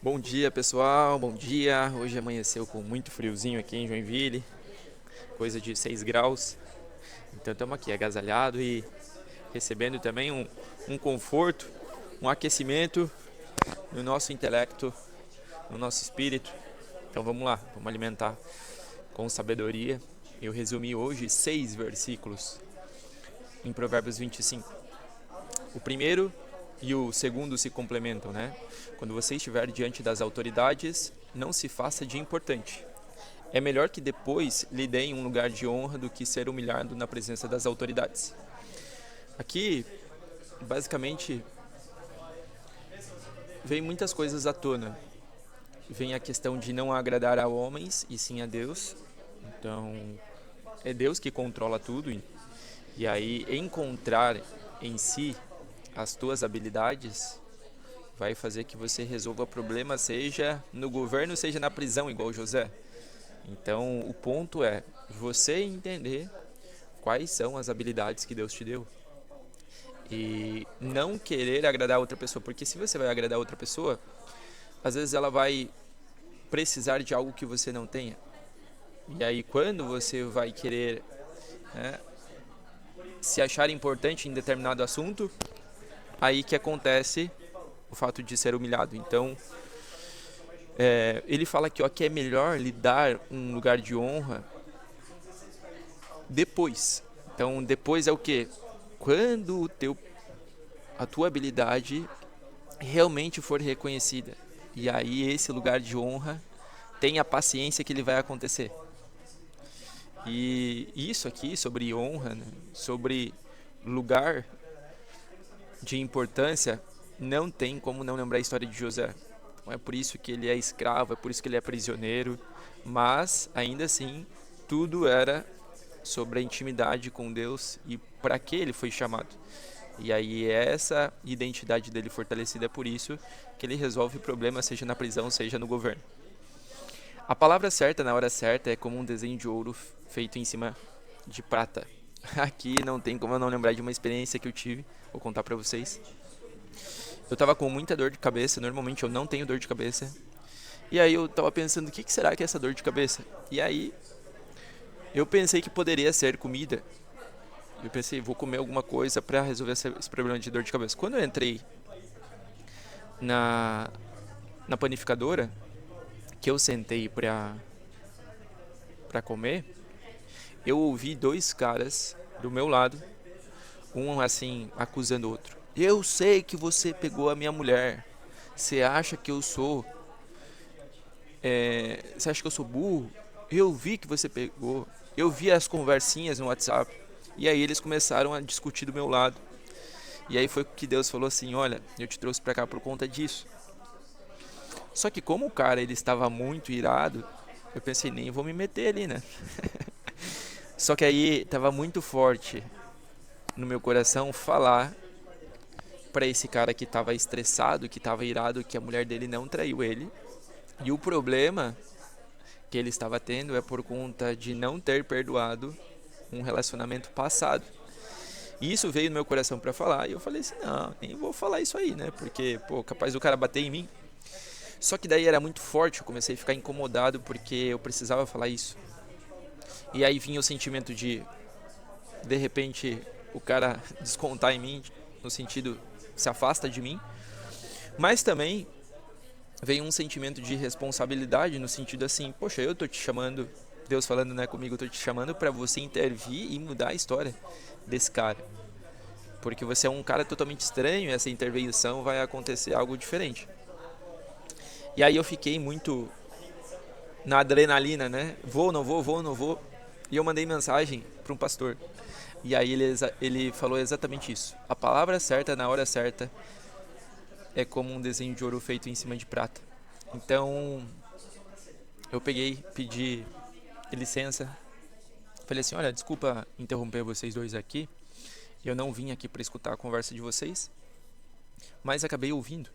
Bom dia, pessoal. Bom dia. Hoje amanheceu com muito friozinho aqui em Joinville, coisa de 6 graus. Então estamos aqui agasalhado e recebendo também um conforto, um aquecimento no nosso intelecto, no nosso espírito. Então vamos lá, vamos alimentar com sabedoria. Eu resumi hoje 6 versículos em Provérbios 25. O primeiro e o segundo se complementam, né? Quando você estiver diante das autoridades, não se faça de importante. É melhor que depois lhe deem um lugar de honra do que ser humilhado na presença das autoridades. Aqui, basicamente, vem muitas coisas à tona. Vem a questão de não agradar a homens e sim a Deus. Então, é Deus que controla tudo. E aí, encontrar em si as tuas habilidades vai fazer que você resolva problemas, seja no governo, seja na prisão, igual José. Então, o ponto é você entender quais são as habilidades que Deus te deu e não querer agradar outra pessoa, porque se você vai agradar outra pessoa, às vezes ela vai precisar de algo que você não tenha. E aí, quando você vai querer, né, se achar importante em determinado assunto, aí que acontece o fato de ser humilhado. Então, ele fala aqui, ó, que é melhor lhe dar um lugar de honra depois. Então, depois é o quê? Quando a tua habilidade realmente for reconhecida. E aí esse lugar de honra tem a paciência que ele vai acontecer. E isso aqui sobre honra, né? Sobre lugar de importância, não tem como não lembrar a história de José. Então é por isso que ele é escravo, é por isso que ele é prisioneiro, mas ainda assim tudo era sobre a intimidade com Deus e para que ele foi chamado. E aí essa identidade dele fortalecida é por isso que ele resolve problemas, seja na prisão, seja no governo. A palavra certa na hora certa é como um desenho de ouro feito em cima de prata. Aqui não tem como eu não lembrar de uma experiência que eu tive, vou contar pra vocês. Eu tava com muita dor de cabeça, normalmente eu não tenho dor de cabeça. E aí eu tava pensando, o que será que é essa dor de cabeça? E aí eu pensei que poderia ser comida. Eu pensei, vou comer alguma coisa pra resolver esse problema de dor de cabeça. Quando eu entrei na, na panificadora, que eu sentei pra comer, eu ouvi dois caras do meu lado, um assim, acusando o outro. Eu sei que você pegou a minha mulher. Você acha que eu sou. Você acha que eu sou burro? Eu vi que você pegou. Eu vi as conversinhas no WhatsApp. E aí eles começaram a discutir do meu lado. E aí foi que Deus falou assim: olha, eu te trouxe pra cá por conta disso. Só que como o cara ele estava muito irado, eu pensei, nem vou me meter ali, né? Só que aí estava muito forte no meu coração falar para esse cara que estava estressado, que estava irado, que a mulher dele não traiu ele. E o problema que ele estava tendo é por conta de não ter perdoado um relacionamento passado. E isso veio no meu coração para falar, e eu falei assim, não, nem vou falar isso aí, né? Porque, pô, capaz do cara bater em mim. Só que daí era muito forte, eu comecei a ficar incomodado porque eu precisava falar isso. E aí vinha o sentimento de repente, o cara descontar em mim, no sentido, se afasta de mim. Mas também veio um sentimento de responsabilidade, no sentido assim, poxa, eu tô te chamando, Deus falando, né, comigo, eu tô te chamando para você intervir e mudar a história desse cara. Porque você é um cara totalmente estranho e essa intervenção vai acontecer algo diferente. E aí eu fiquei muito na adrenalina, né? Vou, não vou, vou, não vou. E eu mandei mensagem para um pastor. E aí ele falou exatamente isso. A palavra certa na hora certa é como um desenho de ouro feito em cima de prata. Então eu peguei, pedi licença. Falei assim, olha, desculpa interromper vocês dois aqui. Eu não vim aqui para escutar a conversa de vocês, mas acabei ouvindo.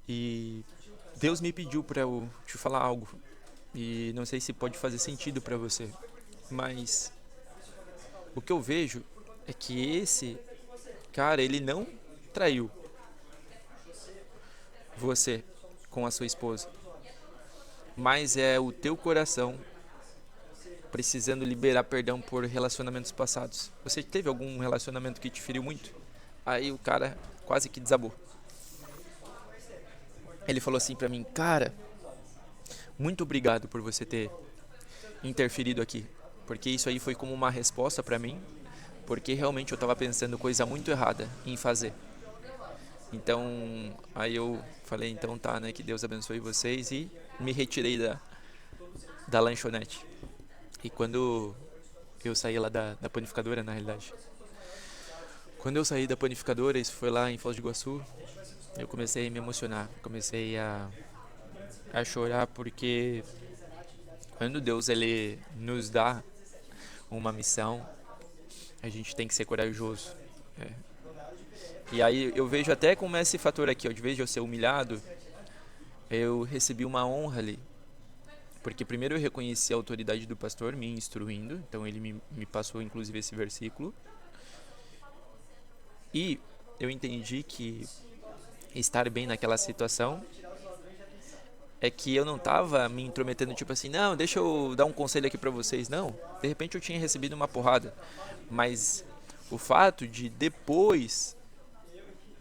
E Deus me pediu para eu te falar algo. E não sei se pode fazer sentido para você, mas o que eu vejo é que esse cara, ele não traiu você. com a sua esposa, mas é o teu coração precisando liberar perdão por relacionamentos passados. Você teve algum relacionamento que te feriu muito? Aí o cara quase que desabou. Ele falou assim pra mim: cara, muito obrigado por você ter interferido aqui, porque isso aí foi como uma resposta pra mim, porque realmente eu tava pensando coisa muito errada em fazer. Então, aí eu falei, então tá, né, que Deus abençoe vocês, e me retirei da lanchonete. E quando eu saí lá da panificadora, na realidade, quando eu saí da panificadora, isso foi lá em Foz do Iguaçu, eu comecei a me emocionar, comecei a chorar, porque quando Deus ele nos dá uma missão, a gente tem que ser corajoso. É. E aí eu vejo até como esse fator aqui, ó, de vez de eu ser humilhado, eu recebi uma honra ali. Porque primeiro eu reconheci a autoridade do pastor me instruindo, então ele me passou inclusive esse versículo. E eu entendi que estar bem naquela situação é que eu não estava me intrometendo, tipo assim, não, deixa eu dar um conselho aqui pra vocês. Não, de repente eu tinha recebido uma porrada, mas o fato de depois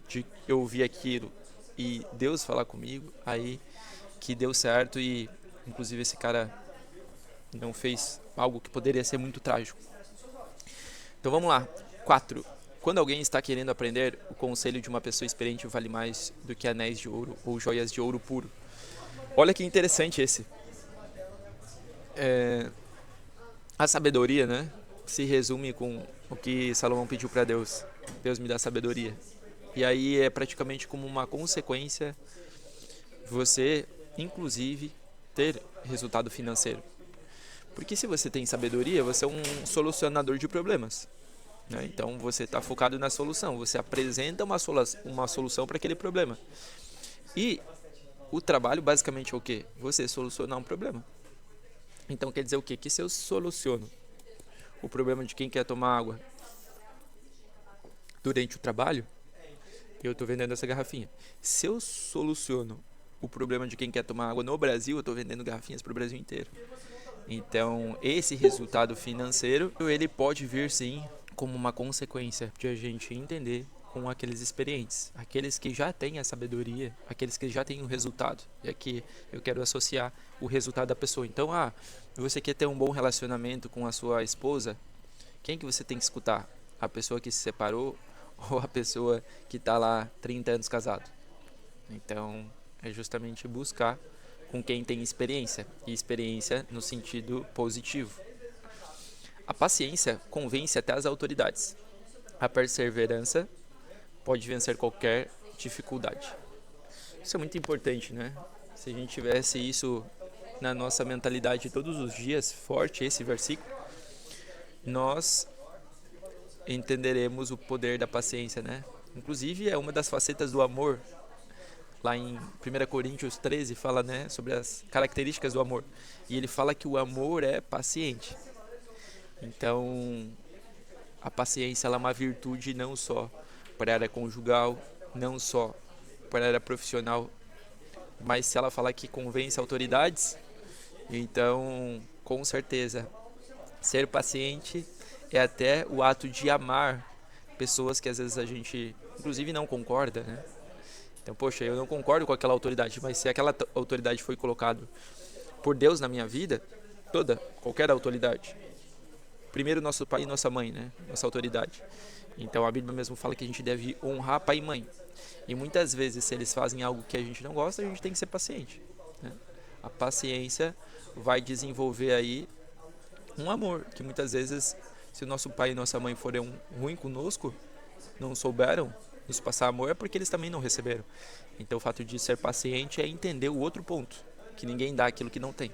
de eu ouvir aquilo e Deus falar comigo, aí que deu certo, e inclusive esse cara não fez algo que poderia ser muito trágico. Então vamos lá. 4. Quando alguém está querendo aprender, o conselho de uma pessoa experiente vale mais do que anéis de ouro ou joias de ouro puro. Olha que interessante esse. A sabedoria, né, se resume com o que Salomão pediu para Deus. Deus me dá sabedoria. E aí é praticamente como uma consequência você, inclusive, ter resultado financeiro. Porque se você tem sabedoria, você é um solucionador de problemas, né? Então você está focado na solução, você apresenta uma solução para aquele problema. E o trabalho basicamente é o quê? Você solucionar um problema. Então quer dizer o quê? Que se eu soluciono o problema de quem quer tomar água durante o trabalho, eu estou vendendo essa garrafinha. Se eu soluciono o problema de quem quer tomar água no Brasil, eu estou vendendo garrafinhas para o Brasil inteiro. Então, esse resultado financeiro, ele pode vir sim como uma consequência de a gente entender com aqueles experientes, aqueles que já têm a sabedoria, aqueles que já têm o resultado. E aqui eu quero associar o resultado da pessoa. Então, você quer ter um bom relacionamento com a sua esposa, quem que você tem que escutar? A pessoa que se separou ou a pessoa que está lá 30 anos casado? Então, é justamente buscar com quem tem experiência, e experiência no sentido positivo. A paciência convence até as autoridades. A perseverança pode vencer qualquer dificuldade. Isso é muito importante, né? Se a gente tivesse isso na nossa mentalidade todos os dias, forte esse versículo, nós entenderemos o poder da paciência, né? Inclusive é uma das facetas do amor. Lá em 1 Coríntios 13 fala, né, sobre as características do amor. E ele fala que o amor é paciente. Então, a paciência ela é uma virtude não só para a área conjugal, não só para a área profissional, mas se ela falar que convence autoridades, então, com certeza, ser paciente é até o ato de amar pessoas que às vezes a gente, inclusive, não concorda, né? Então, poxa, eu não concordo com aquela autoridade, mas se aquela autoridade foi colocada por Deus na minha vida, qualquer autoridade, primeiro nosso pai e nossa mãe, né? Nossa autoridade. Então a Bíblia mesmo fala que a gente deve honrar pai e mãe. E muitas vezes, se eles fazem algo que a gente não gosta, a gente tem que ser paciente, né? A paciência vai desenvolver aí um amor, que muitas vezes, se o nosso pai e nossa mãe forem ruim conosco, não souberam nos passar amor, é porque eles também não receberam. Então o fato de ser paciente é entender o outro ponto, que ninguém dá aquilo que não tem.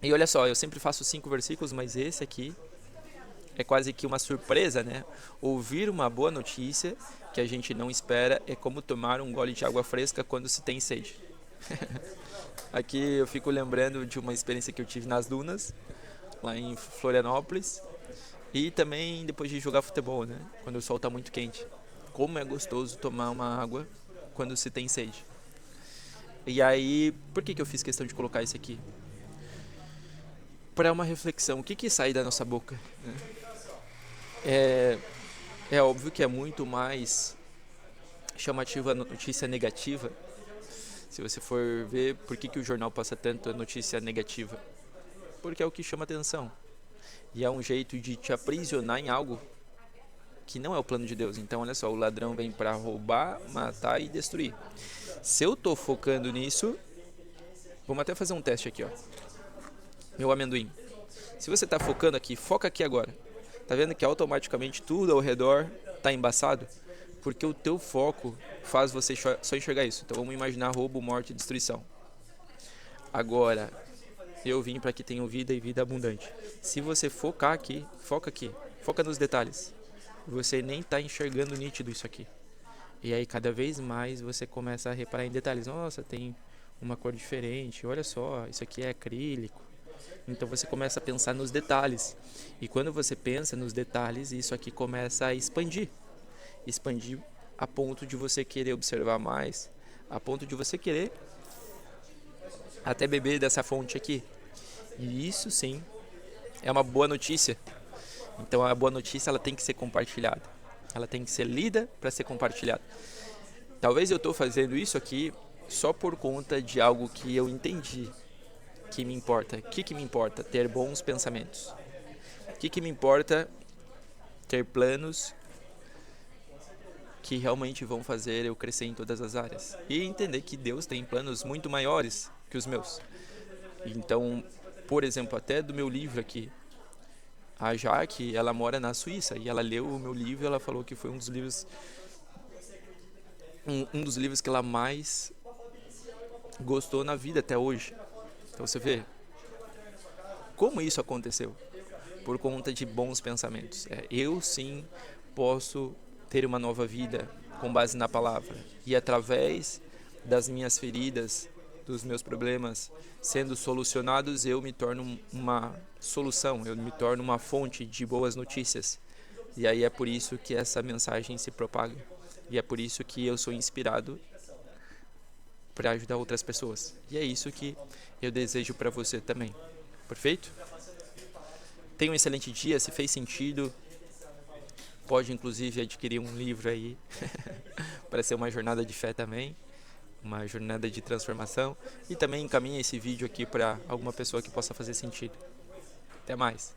E olha só, eu sempre faço 5 versículos, mas esse aqui é quase que uma surpresa, né? Ouvir uma boa notícia que a gente não espera é como tomar um gole de água fresca quando se tem sede. Aqui eu fico lembrando de uma experiência que eu tive nas dunas, lá em Florianópolis, e também depois de jogar futebol, né? Quando o sol está muito quente. Como é gostoso tomar uma água quando se tem sede. E aí, por que eu fiz questão de colocar isso aqui? Para uma reflexão, o que sai da nossa boca? É, é óbvio que é muito mais chamativa a notícia negativa. Se você for ver por que o jornal passa tanto notícia negativa, porque é o que chama atenção. E é um jeito de te aprisionar em algo que não é o plano de Deus. Então, olha só, o ladrão vem para roubar, matar e destruir. Se eu tô focando nisso, vamos até fazer um teste aqui, ó. Meu amendoim. Se você tá focando aqui, foca aqui agora. Tá vendo que automaticamente tudo ao redor tá embaçado? Porque o teu foco faz você só enxergar isso. Então vamos imaginar roubo, morte e destruição. Agora, eu vim para que tenham vida e vida abundante. Se você focar aqui, foca nos detalhes. Você nem está enxergando nítido isso aqui. E aí cada vez mais você começa a reparar em detalhes. Nossa, tem uma cor diferente. Olha só, isso aqui é acrílico. Então você começa a pensar nos detalhes. E quando você pensa nos detalhes, isso aqui começa a expandir. Expandir a ponto de você querer observar mais, a ponto de você querer até beber dessa fonte aqui. E isso sim é uma boa notícia. Então a boa notícia ela tem que ser compartilhada. Ela tem que ser lida para ser compartilhada. Talvez eu estou fazendo isso aqui só por conta de algo que eu entendi que me importa. O que me importa? Ter bons pensamentos. O que me importa? Ter planos que realmente vão fazer eu crescer em todas as áreas. E entender que Deus tem planos muito maiores que os meus. Então, por exemplo, até do meu livro aqui, a Jaque, ela mora na Suíça e ela leu o meu livro e ela falou que foi um dos livros que ela mais gostou na vida até hoje. Então você vê como isso aconteceu por conta de bons pensamentos. Eu sim posso ter uma nova vida com base na palavra e através das minhas feridas, dos meus problemas sendo solucionados, eu me torno uma solução, eu me torno uma fonte de boas notícias. E aí é por isso que essa mensagem se propaga. E é por isso que eu sou inspirado para ajudar outras pessoas. E é isso que eu desejo para você também. Perfeito? Tenha um excelente dia, se fez sentido, pode inclusive adquirir um livro aí para ser uma jornada de fé também, uma jornada de transformação, e também encaminhe esse vídeo aqui para alguma pessoa que possa fazer sentido. Até mais!